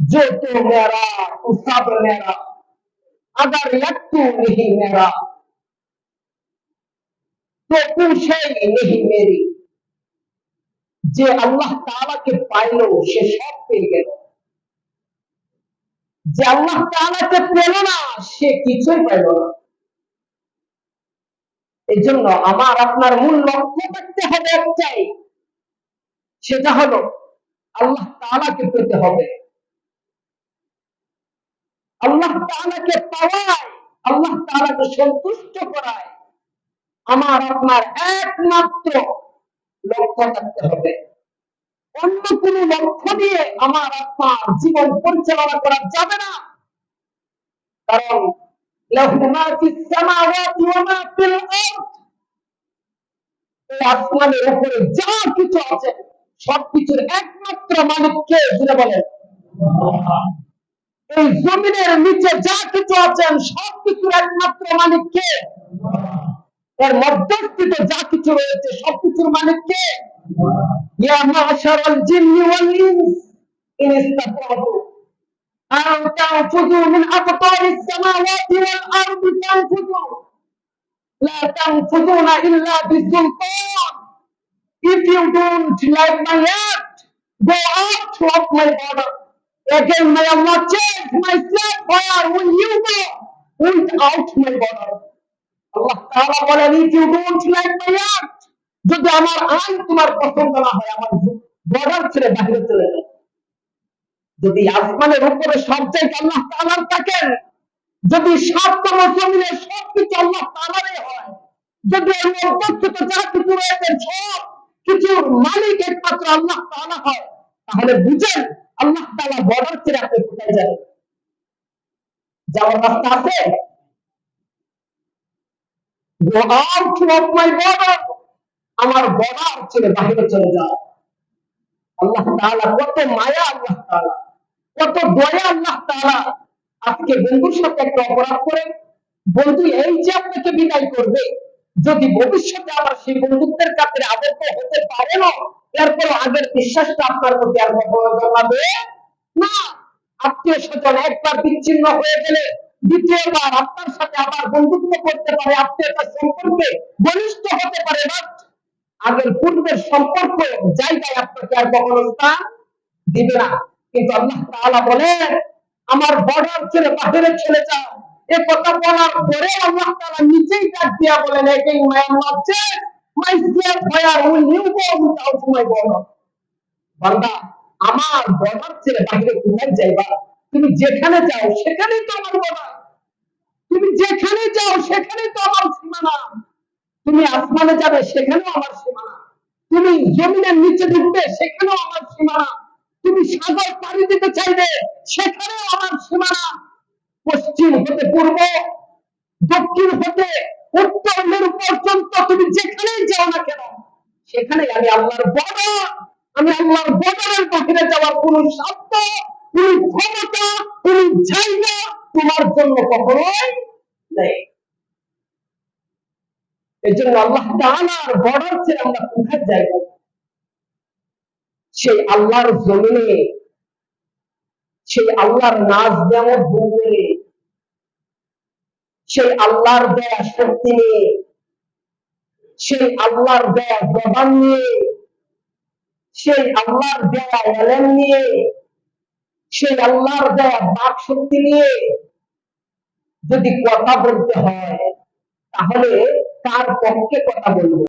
जो तो मेरा तो सब मेरा, अगर यत्तू नहीं मेरा तो कुछ नहीं मेरी। যে আল্লাহ তাআলাকে পাইলো সে সব পেয়ে গেল, যে আল্লাহ তাআলাকে পেল না সে কিছুই পাইল না। এই জন্য আমার আপনার মূল লক্ষ্য থাকতে হবে একটাই, সেটা হলো আল্লাহ তাআলাকে পেতে হবে। আল্লাহ তাআলাকে পাওয়ায়, আল্লাহ তাআলাকে সন্তুষ্ট করায় আমার আপনার একমাত্র লক্ষ্য থাকতে হবে। অন্য কোন লক্ষ্য দিয়ে আমার আপনার জীবন পরিচালনা করা যাবে না। কারণ লাহু মা ফিস সামাওয়াতি ওয়া মা ফিল আরদ, এই আসমানের উপরে যা কিছু আছে সবকিছুর একমাত্র মালিক কে? জুড়ে বলেন। এই জমিনের নিচে যা কিছু আছেন সবকিছুর একমাত্র মালিক কে? এর মধ্যস্থিত যা কিছু রয়েছে সবকিছুর মালিক কে? ইয়া মাশারাল জিন্নি ওয়াল ইনস ইন ইসতাতাতু আন তানফুযু মিন আকতারিস সামাওয়াতি ওয়াল আরদি তানফুযু লা তানফুযুনা ইল্লা বিসুলতান। If you don't like my act, go out of my border. Again may Allah change myself, where will you go without my border? Allah Ta'ala বলেন, if you don't like my act, যদি আমার আইন তোমার পছন্দ না হয় আমার border ছেড়ে বাইরে চলে যাও। যদি আসমানের উপরে সব চাইতে আল্লাহ তাআলার থাকেন, যদি সবতম জমিনের সবকিছু আল্লাহ তাআলারই হয়, যদি এর মধ্যস্থিত যা কিছু রয়েছে সব কিছুর মালিক একমাত্র আল্লাহ তাআলা হয়, তাহলে বুঝেন আল্লাহ তাআলা বর্ডার ছেড়ে আপনি কোথায় যাবেন? যাওয়ার রাস্তা আছে? Go out of my border, আমার বর্ডার ছেড়ে বাইরে চলে যাও। আল্লাহ তাআলা কত মায়া, আল্লাহ তাআলা কত দয়া, আল্লাহ তাআলা। আজকে বন্ধুর সাথে একটা অপরাধ করে বন্ধু এই যে আপনাকে বিদায় করবে, যদি ভবিষ্যতে আবার সেই বন্ধুত্বের কাছে আবদ্ধ হতে পারে না, এরপর আগের বিশ্বাসটা আপনার প্রতি আর কখনো জন্মাবে না। আত্মীয় স্বজন একবার বিচ্ছিন্ন হয়ে গেলে দ্বিতীয়বার আপনার সাথে আবার বন্ধুত্ব করতে পারে, আত্মীয়তার সম্পর্কে ঘনিষ্ঠ হতে পারে, বাট আগের পূর্বের সম্পর্ক জায়গায় আপনাকে আর কখনো স্থান দিবে না। কিন্তু আল্লাহ তাআলা বলেন, আমার বর্ডার ছেড়ে বাহিরে চলে যাও। এ কথা বলার পরে আল্লাহ তাআলা নিজেই ডাক দিয়া বলেন, এটাই আল্লাহ চেয়ে myself where will you go without my border? বান্দা, আমার বর্ডার ছেড়ে বাহিরে কোথায় যাইবা? তুমি যেখানে যাও সেখানেই তো আমার বর্ডার, তুমি যেখানে যাও সেখানেই তো আমার সীমানা। তুমি আসমানে যাবে সেখানেও আমার সীমানা, তুমি জমিনের নিচে ঢুকবে সেখানেও আমার সীমানা, তুমি সাগর পাড়ি দিতে চাইবে সেখানেও আমার সীমানা। পশ্চিম হতে পূর্ব, দক্ষিণ হতে উত্তর মেরু পর্যন্ত তুমি যেখানেই যাও না কেন সেখানে আমি আল্লাহর বর্ডার। আমি আল্লাহর বর্ডারের বাহিরে যাওয়ার কোন সাধ্য, কোন ক্ষমতা, কোন জায়গা তোমার জন্য কখনোই নেই। এই জন্য আল্লাহ তাআলার বর্ডার ছেড়ে আমরা কোথায় যাই? সেই আল্লাহর জমিনে, সেই আল্লাহর নাজ নেয়ামত ভোগ করে, সেই আল্লাহর দেয়া শক্তি নিয়ে, সেই আল্লাহর দেয়া জবান নিয়ে, সেই আল্লাহর দেয়া এলেম নিয়ে, সেই আল্লাহর দেয়া বাক শক্তি নিয়ে যদি কথা বলতে হয়, তাহলে কার পক্ষে কথা বলবো?